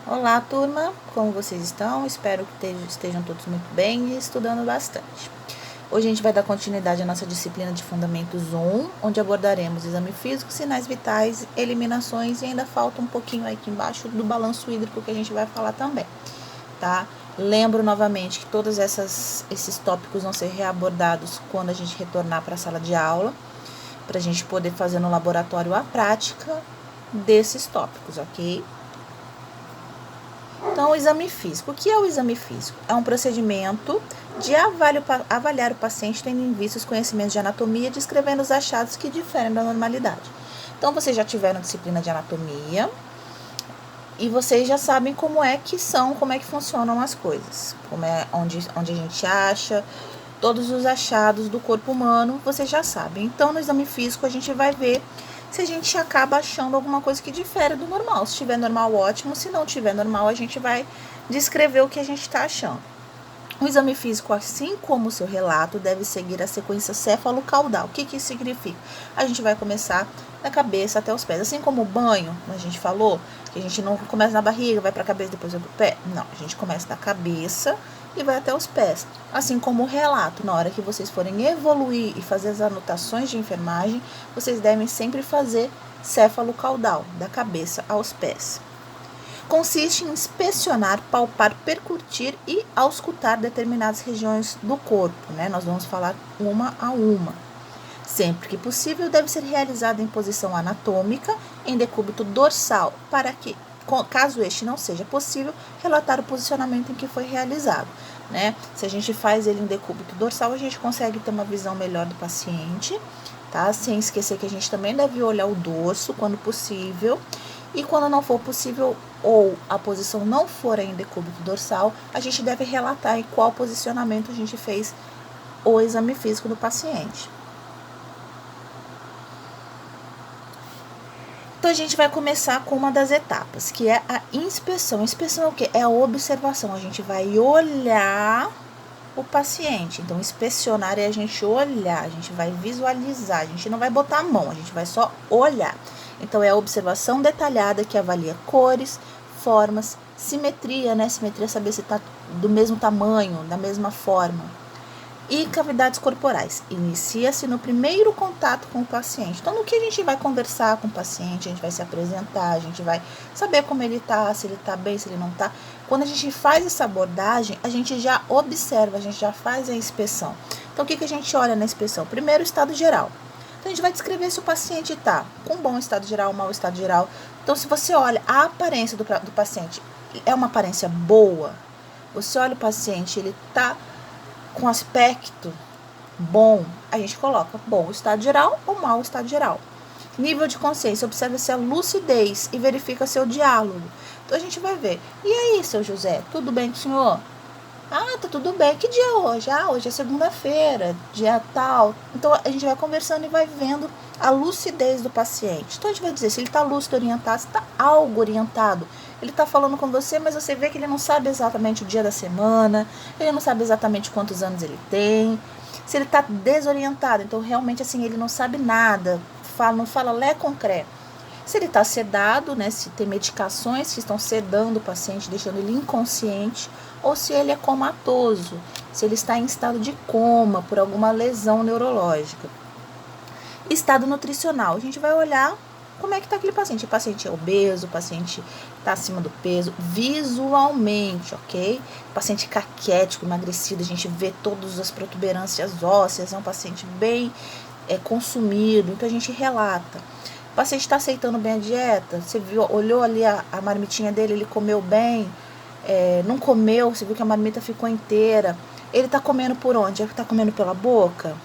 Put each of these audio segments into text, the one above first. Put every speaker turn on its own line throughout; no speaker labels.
Olá, turma, como vocês estão? Espero que estejam todos muito bem e estudando bastante. Hoje a gente vai dar continuidade à nossa disciplina de Fundamentos 1, onde abordaremos exame físico, sinais vitais, eliminações e ainda falta um pouquinho aí aqui embaixo do balanço hídrico que a gente vai falar também, tá? Lembro novamente que todos esses tópicos vão ser reabordados quando a gente retornar para a sala de aula, para a gente poder fazer no laboratório a prática desses tópicos, ok? Então, o exame físico. O que é o exame físico? É um procedimento de avaliar o paciente tendo em vista os conhecimentos de anatomia, descrevendo os achados que diferem da normalidade. Então, vocês já tiveram disciplina de anatomia e vocês já sabem como é que funcionam as coisas, onde a gente acha, todos os achados do corpo humano, vocês já sabem. Então, no exame físico, a gente vai ver se a gente acaba achando alguma coisa que difere do normal. Se estiver normal, ótimo. Se não estiver normal, a gente vai descrever o que a gente está achando. O exame físico, assim como o seu relato, deve seguir a sequência céfalo-caudal. O que isso significa? A gente vai começar da cabeça até os pés. Assim como o banho, a gente falou, que a gente não começa na barriga, vai para a cabeça, depois vai para o pé. Não, a gente começa da cabeça e vai até os pés. Assim como o relato, na hora que vocês forem evoluir e fazer as anotações de enfermagem, vocês devem sempre fazer céfalo-caudal, da cabeça aos pés. Consiste em inspecionar, palpar, percutir e auscultar determinadas regiões do corpo, né? Nós vamos falar uma a uma. Sempre que possível, deve ser realizado em posição anatômica, em decúbito dorsal, para que, caso este não seja possível, relatar o posicionamento em que foi realizado, né? Se a gente faz ele em decúbito dorsal, a gente consegue ter uma visão melhor do paciente, tá? Sem esquecer que a gente também deve olhar o dorso quando possível. E quando não for possível ou a posição não for em decúbito dorsal, a gente deve relatar em qual posicionamento a gente fez o exame físico do paciente. Então, a gente vai começar com uma das etapas, que é a inspeção. Inspeção é o quê? É a observação. A gente vai olhar o paciente. Então, inspecionar é a gente olhar, a gente vai visualizar, a gente não vai botar a mão, a gente vai só olhar. Então, é a observação detalhada que avalia cores, formas, simetria, né? Simetria é saber se está do mesmo tamanho, da mesma forma. E cavidades corporais. Inicia-se no primeiro contato com o paciente. Então, no que a gente vai conversar com o paciente, a gente vai se apresentar, a gente vai saber como ele está, se ele está bem, se ele não está. Quando a gente faz essa abordagem, a gente já observa, a gente já faz a inspeção. Então, o que a gente olha na inspeção? Primeiro, o estado geral. Então, a gente vai descrever se o paciente está com bom estado geral, mau estado geral. Então, se você olha a aparência do paciente, é uma aparência boa, você olha o paciente, ele está com aspecto bom, a gente coloca bom estado geral ou mau estado geral. Nível de consciência, observa-se a lucidez e verifica seu diálogo. Então, a gente vai ver. E aí, seu José, tudo bem com o senhor? Ah, tá tudo bem. Que dia é hoje? Ah, hoje é segunda-feira, dia tal. Então, a gente vai conversando e vai vendo a lucidez do paciente. Então, a gente vai dizer se ele está lúcido, orientado, se está algo orientado. Ele está falando com você, mas você vê que ele não sabe exatamente o dia da semana, ele não sabe exatamente quantos anos ele tem. Se ele está desorientado, então, realmente, assim, ele não sabe nada, não fala lé concreto. Se ele está sedado, né, se tem medicações que estão sedando o paciente, deixando ele inconsciente, ou se ele é comatoso, se ele está em estado de coma por alguma lesão neurológica. Estado nutricional, a gente vai olhar como é que está aquele paciente. O paciente é obeso, o paciente está acima do peso, visualmente, ok? O paciente caquético, emagrecido, a gente vê todas as protuberâncias ósseas, é um paciente bem consumido, então a gente relata. O paciente está aceitando bem a dieta, você viu, olhou ali a marmitinha dele, ele comeu bem, não comeu, você viu que a marmita ficou inteira. Ele está comendo por onde? Ele está comendo pela boca?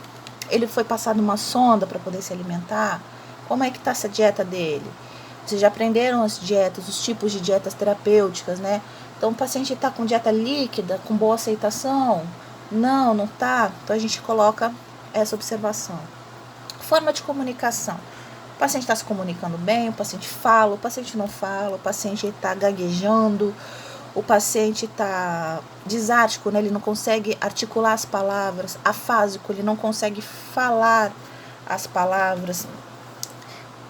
Ele foi passado uma sonda para poder se alimentar? Como é que está essa dieta dele? Vocês já aprenderam as dietas, os tipos de dietas terapêuticas, né? Então, o paciente está com dieta líquida, com boa aceitação? Não está. Então, a gente coloca essa observação. Forma de comunicação. O paciente está se comunicando bem, o paciente fala, o paciente não fala, o paciente está gaguejando, o paciente está disártico, né? Ele não consegue articular as palavras, afásico, ele não consegue falar as palavras.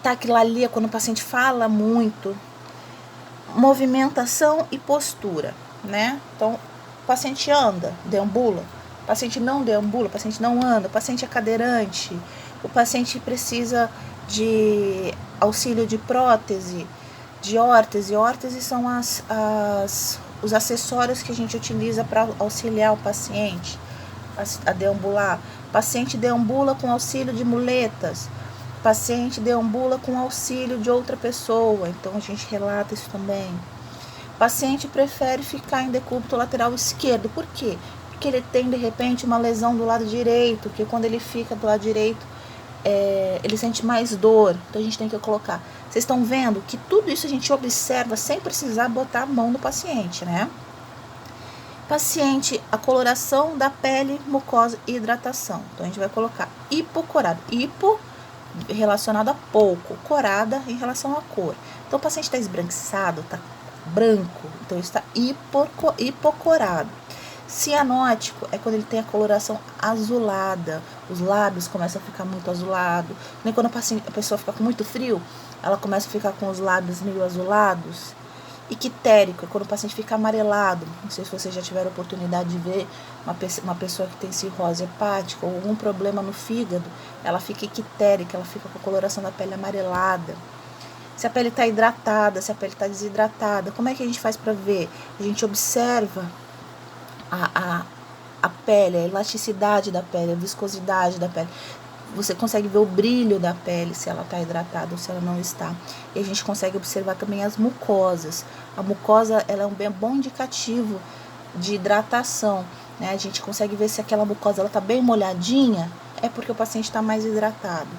Taquilalia, quando o paciente fala muito. movimentação e postura, né? Então, o paciente anda, deambula, o paciente não deambula, o paciente não anda, o paciente é cadeirante, o paciente precisa de auxílio de prótese, de órtese. Órtese são os acessórios que a gente utiliza para auxiliar o paciente a deambular. O paciente deambula com auxílio de muletas. O paciente deambula com auxílio de outra pessoa. Então, a gente relata isso também. O paciente prefere ficar em decúbito lateral esquerdo. Por quê? Porque ele tem, de repente, uma lesão do lado direito, que quando ele fica do lado direito, ele sente mais dor. Então, a gente tem que colocar. Vocês estão vendo que tudo isso a gente observa sem precisar botar a mão no paciente, né? Paciente, a coloração da pele, mucosa e hidratação. Então, a gente vai colocar hipocorado. Hipo relacionado a pouco, corada em relação à cor. Então, o paciente está esbranquiçado, está branco, então está hipocorado. Cianótico é quando ele tem a coloração azulada, os lábios começam a ficar muito azulados. Nem quando a pessoa fica com muito frio, ela começa a ficar com os lábios meio azulados. Ictérico é quando o paciente fica amarelado. Não sei se vocês já tiveram a oportunidade de ver uma pessoa que tem cirrose hepática ou algum problema no fígado, ela fica ictérica, ela fica com a coloração da pele amarelada. Se a pele está hidratada, se a pele está desidratada, como é que a gente faz para ver? A gente observa a pele, a elasticidade da pele, a viscosidade da pele. Você consegue ver o brilho da pele, se ela está hidratada ou se ela não está. E a gente consegue observar também as mucosas. A mucosa, ela é um bem bom indicativo de hidratação, né? A gente consegue ver se aquela mucosa está bem molhadinha, é porque o paciente está mais hidratado.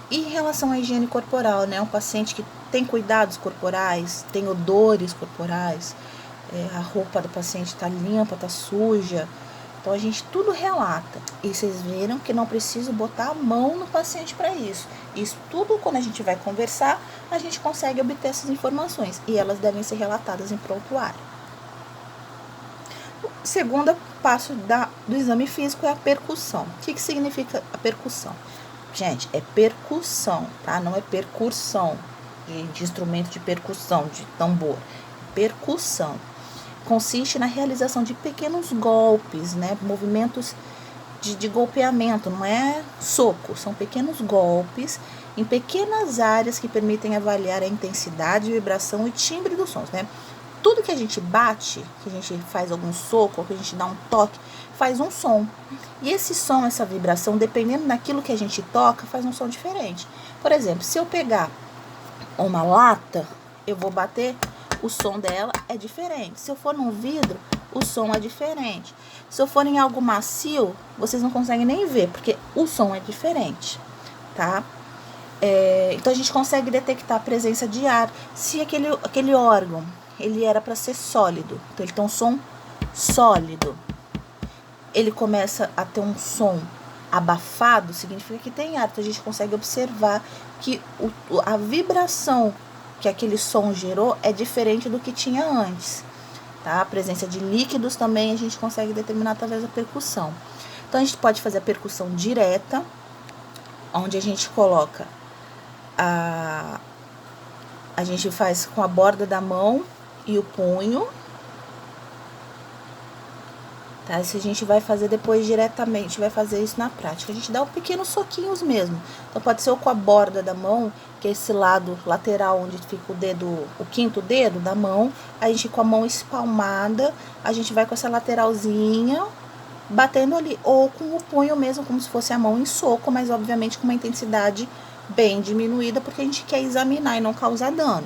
E em relação à higiene corporal, né? Um paciente que tem cuidados corporais, tem odores corporais, a roupa do paciente está limpa, está suja. Então, a gente tudo relata. E vocês viram que não preciso botar a mão no paciente para isso. Isso tudo, quando a gente vai conversar, a gente consegue obter essas informações. E elas devem ser relatadas em prontuário. O segundo passo do exame físico é a percussão. O que significa a percussão? Gente, é percussão, tá? Não é percussão de instrumento de percussão, de tambor. Percussão. Consiste na realização de pequenos golpes, né? Movimentos de golpeamento, não é soco, são pequenos golpes em pequenas áreas que permitem avaliar a intensidade, vibração e timbre dos sons, né? Tudo que a gente bate, que a gente faz algum soco, que a gente dá um toque, faz um som. E esse som, essa vibração, dependendo daquilo que a gente toca, faz um som diferente. Por exemplo, se eu pegar uma lata, eu vou bater, o som dela é diferente. Se eu for num vidro, o som é diferente. Se eu for em algo macio, vocês não conseguem nem ver, porque o som é diferente, tá? Então, a gente consegue detectar a presença de ar. Se aquele órgão, ele era para ser sólido, então ele tem um som sólido. Ele começa a ter um som abafado, significa que tem ar. Então, a gente consegue observar que a vibração que aquele som gerou é diferente do que tinha antes, tá? A presença de líquidos também a gente consegue determinar através da percussão. Então, a gente pode fazer a percussão direta, onde a gente coloca a gente faz com a borda da mão e o punho, tá? Isso a gente vai fazer depois diretamente, vai fazer isso na prática. A gente dá pequenos soquinhos mesmo. Então, pode ser ou com a borda da mão, que é esse lado lateral onde fica o quinto dedo da mão. A gente com a mão espalmada, a gente vai com essa lateralzinha batendo ali, ou com o punho mesmo, como se fosse a mão em soco, mas obviamente com uma intensidade bem diminuída, porque a gente quer examinar e não causar dano.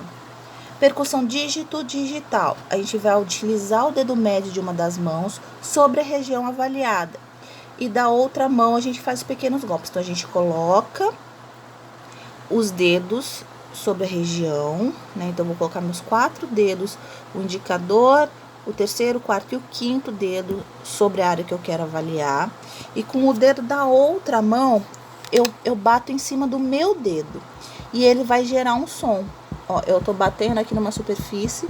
Percussão dígito-digital. A gente vai utilizar o dedo médio de uma das mãos sobre a região avaliada. E da outra mão a gente faz pequenos golpes. Então, a gente coloca os dedos sobre a região, né? Então, eu vou colocar meus 4 dedos, o indicador, o terceiro, o quarto e o quinto dedo sobre a área que eu quero avaliar. E com o dedo da outra mão, eu bato em cima do meu dedo. E ele vai gerar um som. Ó, eu tô batendo aqui numa superfície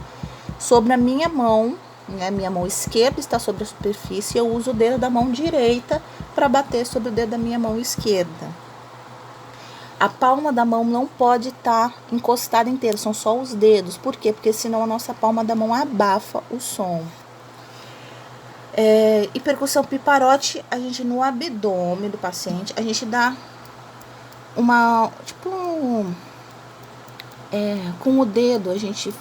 sobre a minha mão, né? Minha mão esquerda está sobre a superfície, eu uso o dedo da mão direita para bater sobre o dedo da minha mão esquerda. A palma da mão não pode estar encostada inteira, são só os dedos. Por quê? Porque senão a nossa palma da mão abafa o som. E percussão piparote, a gente no abdômen do paciente, a gente dá uma, tipo, com o dedo, a gente,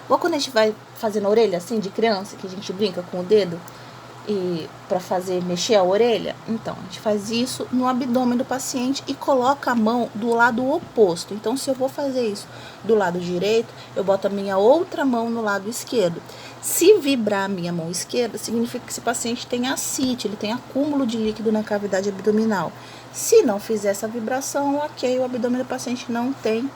igual quando a gente vai fazendo a orelha assim de criança, que a gente brinca com o dedo, e para fazer mexer a orelha, então a gente faz isso no abdômen do paciente e coloca a mão do lado oposto. Então, se eu vou fazer isso do lado direito, eu boto a minha outra mão no lado esquerdo. Se vibrar a minha mão esquerda, significa que esse paciente tem ascite, ele tem acúmulo de líquido na cavidade abdominal. Se não fizer essa vibração, ok, o abdômen do paciente não tem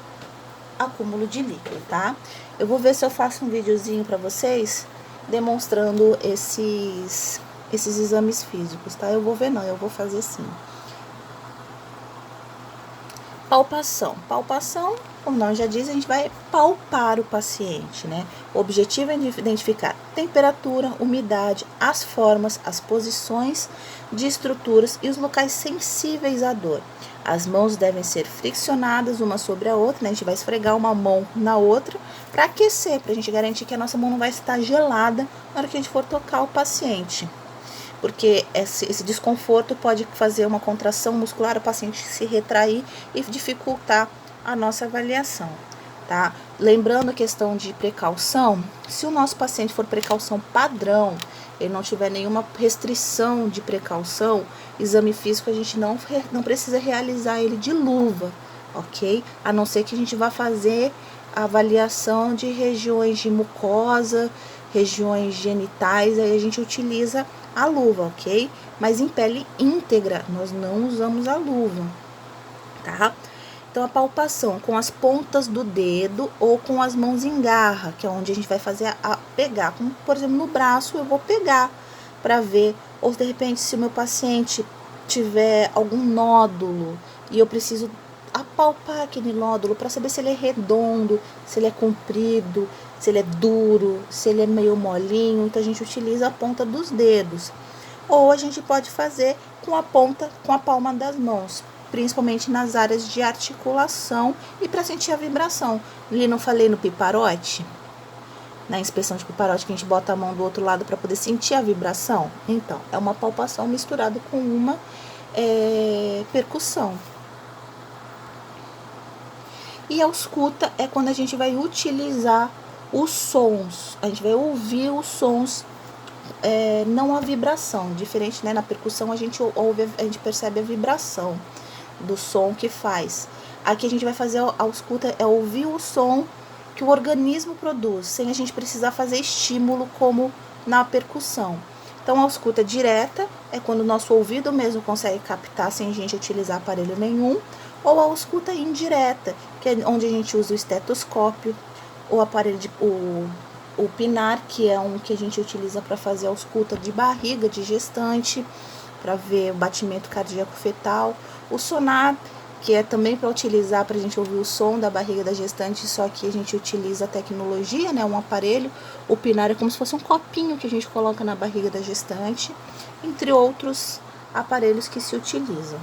acúmulo de líquido, tá? Eu vou ver se eu faço um videozinho para vocês demonstrando esses exames físicos, tá? Eu vou ver não, eu vou fazer sim. Palpação. Palpação, como o nome já diz, a gente vai palpar o paciente, né? O objetivo é identificar temperatura, umidade, as formas, as posições de estruturas e os locais sensíveis à dor. As mãos devem ser friccionadas uma sobre a outra, né? A gente vai esfregar uma mão na outra para aquecer, para a gente garantir que a nossa mão não vai estar gelada na hora que a gente for tocar o paciente. Porque esse desconforto pode fazer uma contração muscular, o paciente se retrair e dificultar a nossa avaliação, tá? Lembrando a questão de precaução, se o nosso paciente for precaução padrão, ele não tiver nenhuma restrição de precaução, exame físico a gente não precisa realizar ele de luva, ok? A não ser que a gente vá fazer a avaliação de regiões de mucosa, regiões genitais, aí a gente utiliza a luva, ok? Mas em pele íntegra, nós não usamos a luva, tá? Então, a palpação com as pontas do dedo ou com as mãos em garra, que é onde a gente vai fazer pegar. Como, por exemplo, no braço, eu vou pegar para ver. Ou, de repente, se o meu paciente tiver algum nódulo e eu preciso apalpar aquele nódulo para saber se ele é redondo, se ele é comprido, se ele é duro, se ele é meio molinho. Então, a gente utiliza a ponta dos dedos. Ou a gente pode fazer com a palma das mãos, principalmente nas áreas de articulação e para sentir a vibração. Ali não falei no piparote? Na inspeção de piparote que a gente bota a mão do outro lado para poder sentir a vibração? Então, é uma palpação misturada com uma percussão. E a ausculta é quando a gente vai utilizar os sons, a gente vai ouvir os sons, não a vibração. Diferente, né? Na percussão a gente percebe a vibração do som que faz. Aqui a gente vai fazer a ausculta, é ouvir o som que o organismo produz, sem a gente precisar fazer estímulo como na percussão. Então, a ausculta direta é quando o nosso ouvido mesmo consegue captar sem a gente utilizar aparelho nenhum, ou a ausculta indireta, que é onde a gente usa o estetoscópio, o aparelho o pinar, que é um que a gente utiliza para fazer a ausculta de barriga de gestante, para ver o batimento cardíaco fetal, o sonar, que é também para utilizar para a gente ouvir o som da barriga da gestante, só que a gente utiliza a tecnologia, né, um aparelho. O pinar é como se fosse um copinho que a gente coloca na barriga da gestante, entre outros aparelhos que se utilizam.